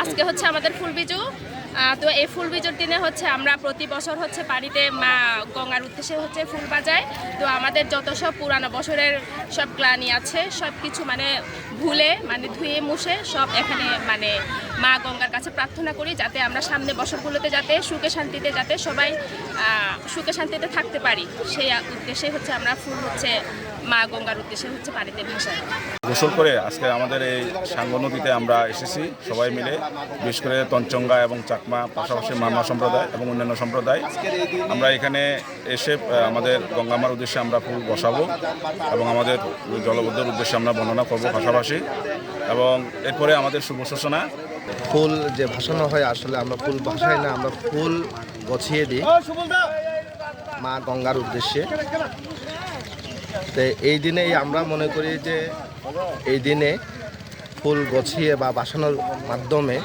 আজকে হচ্ছে আমাদের ফুলবিজু। তো এই ফুলবিজুর দিনে হচ্ছে আমরা প্রতি বছর হচ্ছে বাড়িতে মা গঙ্গার উদ্দেশ্যে হচ্ছে ফুল বাজাই। তো আমাদের যত সব পুরানো বছরের সব গ্লানি আছে সব কিছু মানে ভুলে মানে ধুয়ে মুছে সব এখানে মানে মা গঙ্গার কাছে প্রার্থনা করি যাতে আমরা সামনে বছরগুলোতে যাতে সুখে শান্তিতে যাতে সবাই সুখে শান্তিতে থাকতে পারি, সেই উদ্দেশ্যে হচ্ছে আমরা ফুল হচ্ছে মা গঙ্গার উদ্দেশ্যে হচ্ছে বাড়িতে ভাসাই। গোসল করে আজকে আমাদের এই সাঙ্গ নদীতে আমরা এসেছি সবাই মিলে, বিশেষ করে তঞ্চঙ্গা এবং চাকমা, পাশাপাশি মারমা সম্প্রদায় এবং অন্যান্য সম্প্রদায়। আমরা এখানে এসে আমাদের গঙ্গামার উদ্দেশ্যে আমরা ফুল বসাবো এবং আমাদের জলবদ্ধের উদ্দেশ্যে আমরা বর্ণনা করব পাশাপাশি, এবং এরপরে আমাদের শুভ সূচনা। ফুল যে ভাসানো হয় আসলে আমরা ফুল ভাসাই না, আমরা ফুল গছিয়ে দিই মা গঙ্গার উদ্দেশ্যে। তো এই দিনেই আমরা মনে করি যে এই দিনে ফুল গছিয়ে বা বাসানোর মাধ্যমে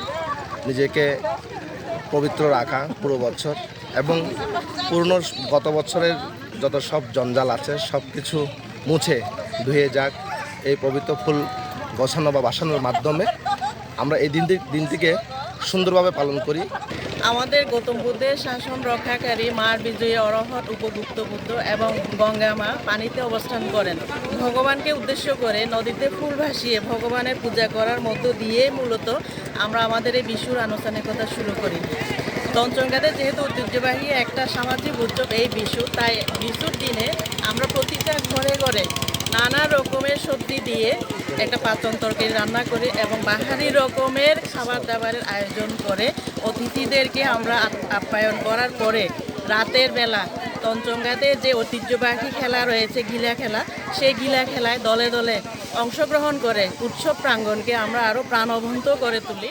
নিজেকে পবিত্র রাখা পুরো বছর, এবং পুরনো গত বছরের যত সব জঞ্জাল আছে সব কিছু মুছে ধুয়ে যাক এই পবিত্র ফুল গছানো বা বাসানোর মাধ্যমে আমরা এই দিনটিকে সুন্দরভাবে পালন করি। আমাদের গৌতম বুদ্ধের শাসন রক্ষাকারী মার বিজয়ী অরহত উপগুপ্ত বুদ্ধ এবং গঙ্গা মা পানিতে অবস্থান করেন। ভগবানকে উদ্দেশ্য করে নদীতে ফুল ভাসিয়ে ভগবানের পূজা করার মধ্য দিয়ে মূলত আমরা আমাদের এই বিশুর আনুষ্ঠানিকতা শুরু করি। তঞ্চঙ্গাতে যেহেতু ঐতিহ্যবাহী একটা সামাজিক উৎসব এই বিশু, তাই বিশুর দিনে আমরা প্রতিটা ঘরে ঘরে নানা রকমের সবজি দিয়ে একটা পাচন তরকারি রান্না করি এবং বাহারি রকমের খাবার দাবারের আয়োজন করে অতিথিদেরকে আমরা আপ্যায়ন করার পরে রাতের বেলা তঞ্চঙ্গাতে যে ঐতিহ্যবাহী খেলা রয়েছে গিলা খেলা, সেই গিলা খেলায় দলে দলে অংশগ্রহণ করে উৎসব প্রাঙ্গণকে আমরা আরও প্রাণবন্ত করে তুলি।